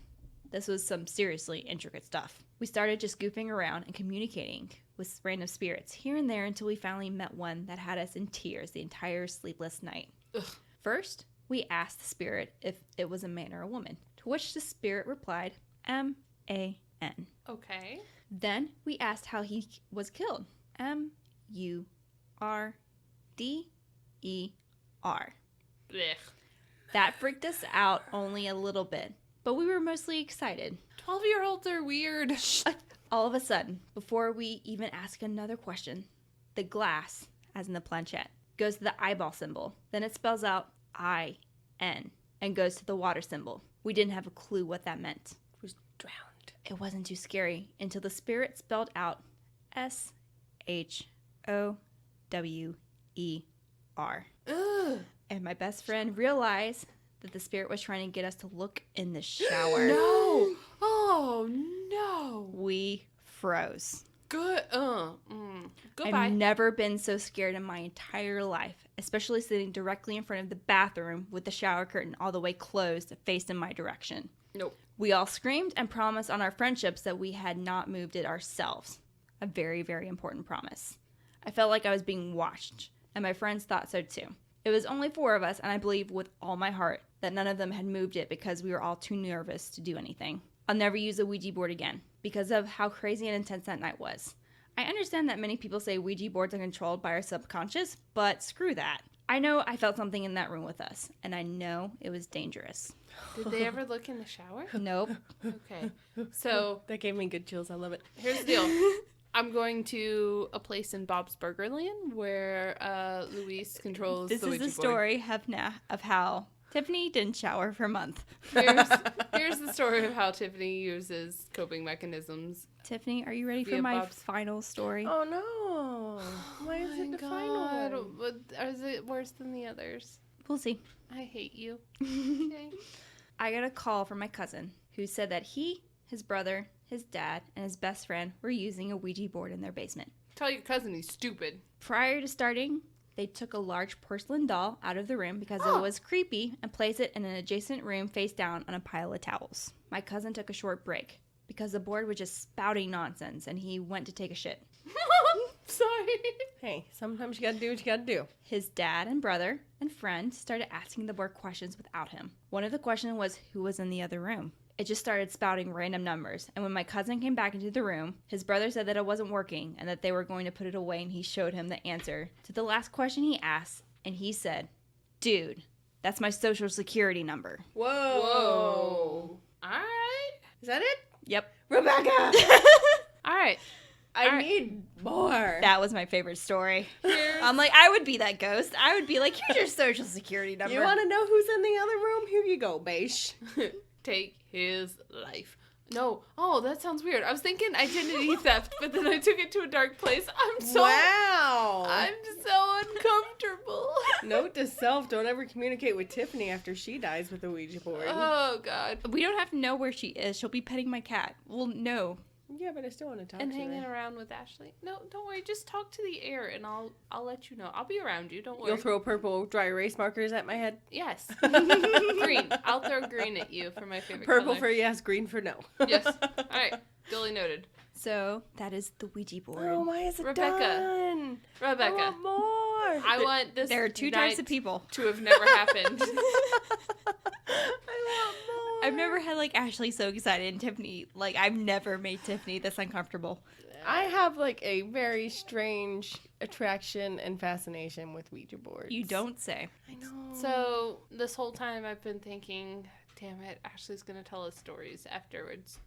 This was some seriously intricate stuff. We started just goofing around and communicating with random spirits here and there until we finally met one that had us in tears the entire sleepless night. Ugh. First, we asked the spirit if it was a man or a woman, to which the spirit replied, M-A-N. Okay. Then we asked how he was killed. M-U-R-D-E-R. Blech. That freaked us out only a little bit, but we were mostly excited. 12-year-olds are weird. All of a sudden, before we even ask another question, the glass, as in the planchette, goes to the eyeball symbol. Then it spells out I-N and goes to the water symbol. We didn't have a clue what that meant. It was drowned. It wasn't too scary until the spirit spelled out S-H-O-W-E-R. Ugh. And my best friend realized that the spirit was trying to get us to look in the shower. No. Oh, no. We froze. Good. Goodbye. I've never been so scared in my entire life, especially sitting directly in front of the bathroom with the shower curtain all the way closed, facing my direction. Nope. We all screamed and promised on our friendships that we had not moved it ourselves. A very, very important promise. I felt like I was being watched, and my friends thought so too. It was only 4 of us, and I believe with all my heart that none of them had moved it because we were all too nervous to do anything. I'll never use a Ouija board again because of how crazy and intense that night was. I understand that many people say Ouija boards are controlled by our subconscious, but screw that. I know I felt something in that room with us, and I know it was dangerous. Did they ever look in the shower? Nope. Okay. So That gave me good chills. I love it. here's the deal. I'm going to a place in Bob's Burgerland where Luis controls This the is Ouija the board. story of how Tiffany didn't shower for a month. Here's the story of how Tiffany uses coping mechanisms. Tiffany, are you ready for Via my Bob's- final story? Oh no! Why is it the final one? But is it worse than the others? We'll see. I hate you. Okay. I got a call from my cousin who said that he, his brother, his dad, and his best friend were using a Ouija board in their basement. Tell your cousin he's stupid. Prior to starting, they took a large porcelain doll out of the room because it was creepy and placed it in an adjacent room face down on a pile of towels. My cousin took a short break because the board was just spouting nonsense and he went to take a shit. Sorry. Hey, sometimes you gotta do what you gotta do. His dad and brother and friend started asking the board questions without him. One of the questions was who was in the other room. It just started spouting random numbers, and when my cousin came back into the room, his brother said that it wasn't working and that they were going to put it away, and he showed him the answer to the last question he asked, and he said, "Dude, that's my social security number." Whoa! Whoa. All right. Is that it? Yep. Rebecca! All right. I Alright. need more. That was my favorite story. Here's I'm like, I would be that ghost. I would be like, here's your social security number. You want to know who's in the other room? Here you go, Beige. take his life. No. Oh, that sounds weird. I was thinking identity theft, but then I took it to a dark place. I'm so uncomfortable. Note to self: don't ever communicate with Tiffany after she dies with a Ouija board. Oh God. We don't have to know where she is. She'll be petting my cat. Well, no. Yeah, but I still want to talk And to hanging her. around with Ashley. No, don't worry. Just talk to the air, and I'll let you know. I'll be around you. Don't worry. You'll throw purple dry erase markers at my head. Yes. Green. I'll throw green at you for my favorite Purple color. for yes, green for no. Yes. All right. Duly noted. So that is the Ouija board. Oh, why is it Rebecca. done? I Rebecca, want more. I want this. There are two night types of people. to have never happened. I want more. I've never had like Ashley so excited and Tiffany. Like I've never made Tiffany this uncomfortable. I have like a very strange attraction and fascination with Ouija boards. You don't say. I know. So this whole time I've been thinking, damn it, Ashley's gonna tell us stories afterwards.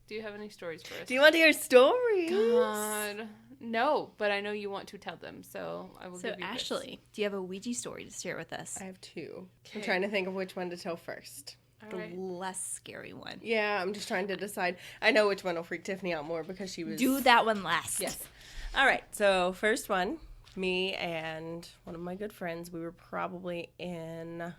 Do you have any stories for us? Do you want to hear stories? God, no, but I know you want to tell them, so I will So give you this. Ashley, do you have a Ouija story to share with us? I have two. Okay. I'm trying to think of which one to tell first. All The right. less scary one. Yeah, I'm just trying to decide. I know which one will freak Tiffany out more because she was... Do that one last. Yes. All right. So first one, me and one of my good friends, we were in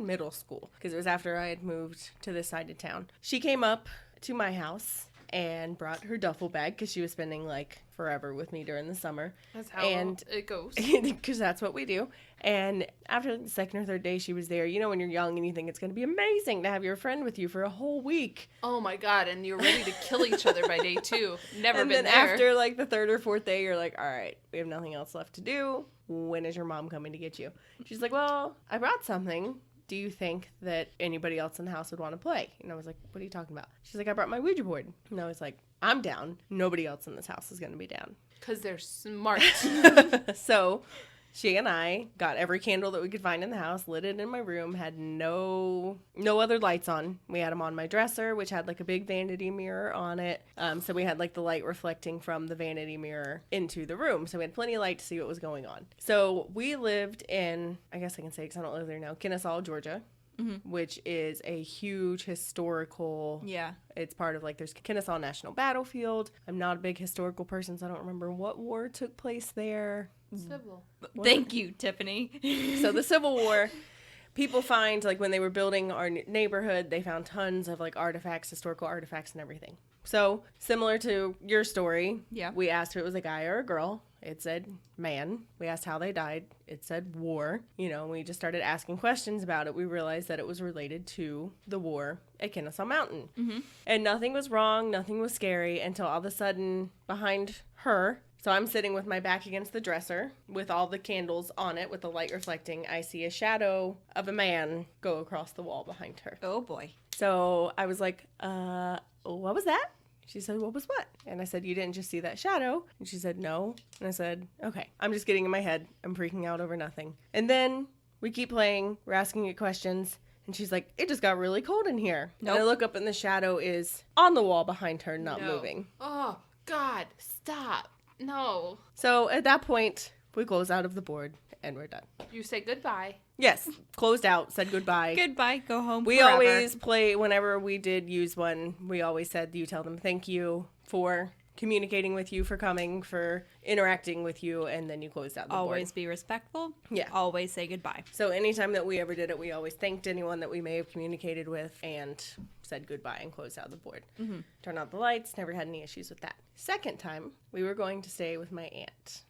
middle school because it was after I had moved to this side of town. She came up to my house and brought her duffel bag because she was spending like forever with me during the summer. That's how And- it goes. Because that's what we do. And after the second or third day she was there, you know when you're young and you think it's going to be amazing to have your friend with you for a whole week. Oh my God, and you're ready to kill each other by day 2. Never And been then there. after like the third or fourth day, you're like, all right, we have nothing else left to do. When is your mom coming to get you? She's like, well, I brought something. Do you think that anybody else in the house would want to play? And I was like, what are you talking about? She's like, I brought my Ouija board. And I was like, I'm down. Nobody else in this house is going to be down. Because they're smart. So She and I got every candle that we could find in the house, lit it in my room, had no other lights on. We had them on my dresser, which had like a big vanity mirror on it. So we had like the light reflecting from the vanity mirror into the room. So we had plenty of light to see what was going on. So we lived in, I guess I can say because I don't live there now, Kennesaw, Georgia. Which is a huge historical. Yeah. It's part of like there's Kennesaw National Battlefield. I'm not a big historical person, so I don't remember what war took place there. Civil. Thank you, Tiffany. So the Civil War, people find like when they were building our neighborhood, they found tons of like artifacts, historical artifacts, and everything. So similar to your story, Yeah. we asked if it was a guy or a girl. It said man. We asked how they died. It said war. You know, we just started asking questions about it. We realized that it was related to the war at Kennesaw Mountain. And nothing was wrong. Nothing was scary until all of a sudden behind her. So I'm sitting with my back against the dresser with all the candles on it with the light reflecting. I see a shadow of a man go across the wall behind her. Oh, boy. So I was like, what was that? She said, what was what? And I said, you didn't just see that shadow? And she said, no. And I said, okay, I'm just getting in my head. I'm freaking out over nothing. And then we keep playing. We're asking it questions. And she's like, it just got really cold in here. Nope. And I look up and the shadow is on the wall behind her, not No. moving. Oh, God. Stop. No. So at that point, we close out of the board and we're done. You say goodbye. Yes, closed out, said goodbye. Goodbye. Go home. We forever. always play, whenever we did use one, we always said you tell them thank you for communicating with you, for coming, for interacting with you, and then you closed out the always board. be respectful. Yeah. Always say goodbye. So anytime that we ever did it, we always thanked anyone that we may have communicated with and said goodbye and closed out the board. Turn out the lights, never had any issues with that. Second time, we were going to stay with my aunt,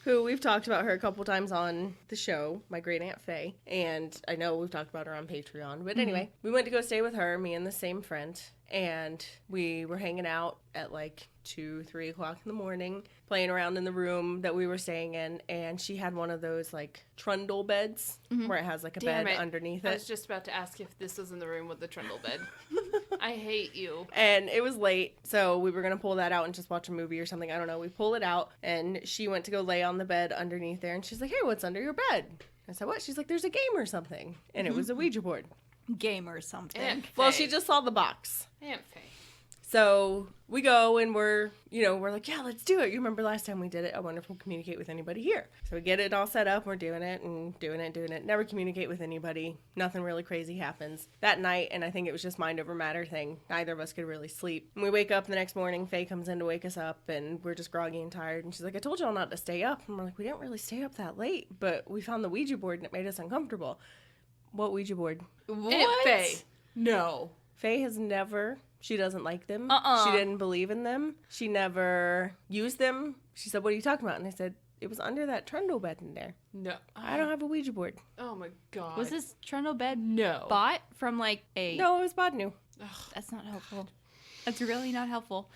who we've talked about her a couple times on the show, my great aunt Faye, and I know we've talked about her on Patreon, but anyway, we went to go stay with her, me and the same friend, and we were hanging out at like 2-3 o'clock in the morning, playing around in the room that we were staying in, and she had one of those like trundle beds where it has like a Damn bed it. underneath I it. was just about to ask if this was in the room with the trundle bed. I hate you. And it was late, so we were going to pull that out and just watch a movie or something. I don't know. We pull it out, and she went to go lay on the bed underneath there, and she's like, hey, what's under your bed? I said, what? She's like, there's a game or something. And it was a Ouija board. Game or something. Aunt Well, Faye. she just saw the box. Aunt Faye. So we go, and we're like, yeah, let's do it. You remember last time we did it? I wonder if we'll communicate with anybody here. So we get it all set up. We're doing it and doing it. Never communicate with anybody. Nothing really crazy happens that night, and I think it was just mind over matter thing. Neither of us could really sleep. And we wake up the next morning. Faye comes in to wake us up, and we're just groggy and tired. And she's like, I told y'all not to stay up. And we're like, we didn't really stay up that late, but we found the Ouija board, and it made us uncomfortable. What Ouija board? Aunt Faye. No. Faye has never... She doesn't like them. Uh-uh. She didn't believe in them. She never used them. She said, what are you talking about? And I said, it was under that trundle bed in there. No. I don't have a Ouija board. Oh my God. Was this trundle bed No. bought from like a... No, it was bought new. That's not helpful. That's really not helpful.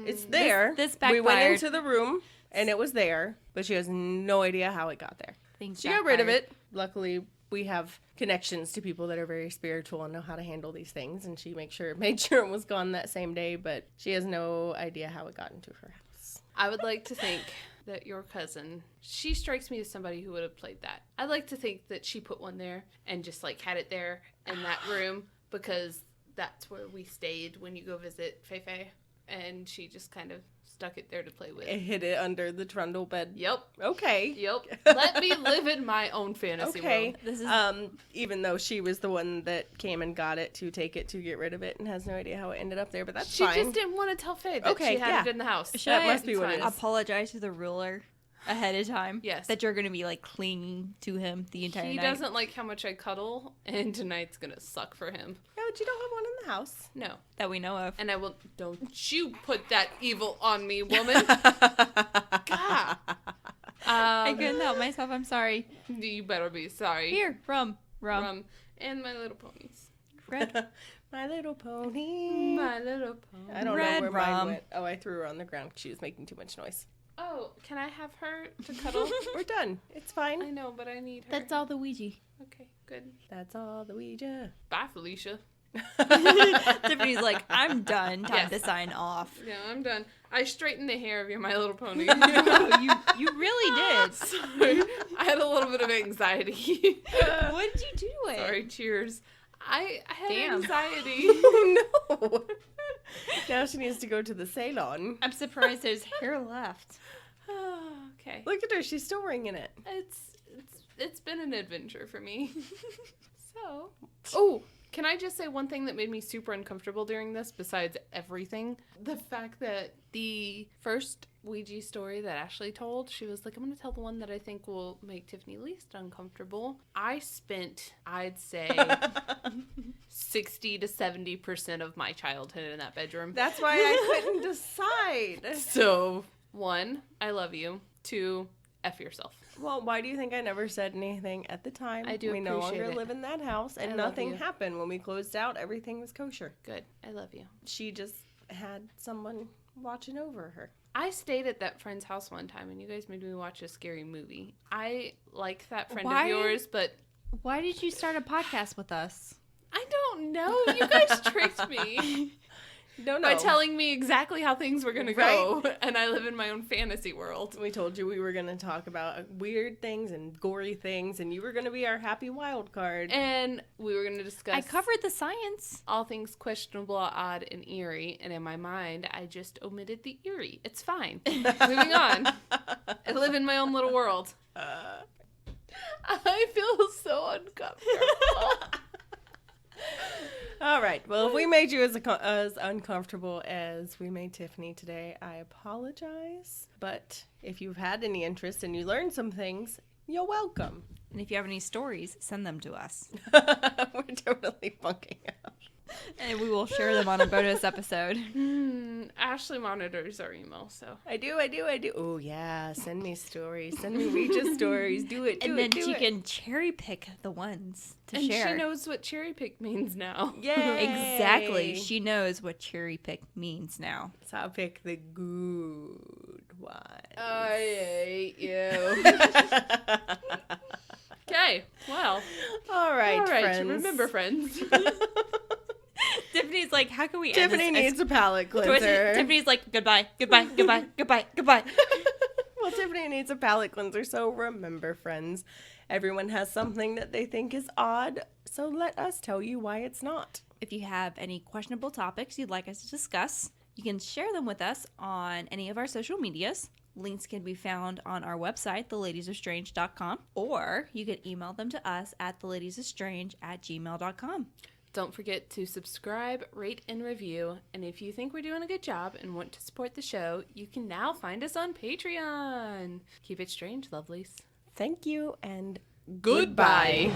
It's there. this We went backfired. into the room, and it was there, but she has no idea how it got there. Things She got rid of backfired. it. Luckily, we have connections to people that are very spiritual and know how to handle these things, and she made sure it was gone that same day, but she has no idea how it got into her house. I would like to think that your cousin, she strikes me as somebody who would have played that. I'd like to think that she put one there and just like had it there in that room because that's where we stayed when you go visit Feifei, and she just kind of stuck it there to play with. It hid it under the trundle bed. Yep. Okay. Yep. Let me live in my own fantasy Okay. world. This is Even though she was the one that came and got it to take it to get rid of it and has no idea how it ended up there, but that's She fine. just didn't want to tell Faye that Okay, she had yeah. it in the house. Should that I must be what it is. apologize to the ruler ahead of time? Yes. That you're going to be like clinging to him the entire He night. doesn't like how much I cuddle, and tonight's gonna suck for him. Yeah, but you don't have one in the house. No. That we know of. And I will. Don't you put that evil on me, woman. God. I couldn't help myself. I'm sorry. You better be sorry. Here, rum. And My Little Ponies. Red. My Little Pony. My Little Pony. I don't Red know where mine rum. went. Oh, I threw her on the ground. She was making too much noise. Oh, can I have her to cuddle? We're done. It's fine. I know, but I need her. That's all the Ouija. Okay, good. That's all the Ouija. Bye, Felicia. Tiffany's like, I'm done. Time Yes. to sign off. Yeah, I'm done. I straightened the hair of your My Little Pony. You really did. Sorry. I had a little bit of anxiety. What did you do to it? Sorry, cheers. I had Damn. anxiety. No. Now she needs to go to the salon. I'm surprised there's hair left. Okay. Look at her. She's still ringing it. It's been an adventure for me. So, oh, can I just say one thing that made me super uncomfortable during this besides everything? The fact that the first Ouija story that Ashley told, she was like, I'm going to tell the one that I think will make Tiffany least uncomfortable. I spent, I'd say, 60 to 70% of my childhood in that bedroom. That's why I couldn't decide. So, 1, I love you. 2, F yourself. Well, why do you think I never said anything at the time? I do We no appreciate longer it. live in that house, and I love nothing you. happened. When we closed out, everything was kosher. Good. I love you. She just had someone watching over her. I stayed at that friend's house one time, and you guys made me watch a scary movie. I like that friend Why? of yours, but Why did you start a podcast with us? I don't know. You guys tricked me Don't by know. telling me exactly how things were going to go, and I live in my own fantasy world. We told you we were going to talk about weird things and gory things, and you were going to be our happy wild card. And we were going to discuss I covered the science. all things questionable, odd, and eerie, and in my mind, I just omitted the eerie. It's fine. Moving on. I live in my own little world. I feel so uncomfortable. All right. Well, if we made you as uncomfortable as we made Tiffany today, I apologize. But if you've had any interest and you learned some things, you're welcome. And if you have any stories, send them to us. We're totally bunking out. And we will share them on a bonus episode. Ashley monitors our email, so. I do. Oh, yeah. Send me stories. Send me Ouija stories. Do it. And then she can cherry pick the ones to And share. she knows what cherry pick means now. Yay. Exactly. She knows what cherry pick means now. So I'll pick the good one. I hate you. Okay, well. All right, friends. Remember, friends. Tiffany's like, how can we end Tiffany this? needs a palate cleanser. Tiffany's like, goodbye. Well, Tiffany needs a palate cleanser, so remember, friends, everyone has something that they think is odd, so let us tell you why it's not. If you have any questionable topics you'd like us to discuss, you can share them with us on any of our social medias. Links can be found on our website, theladiesofstrange.com, or you can email them to us at theladiesofstrange@gmail.com. Don't forget to subscribe, rate, and review. And if you think we're doing a good job and want to support the show, you can now find us on Patreon. Keep it strange, lovelies. Thank you, and Goodbye.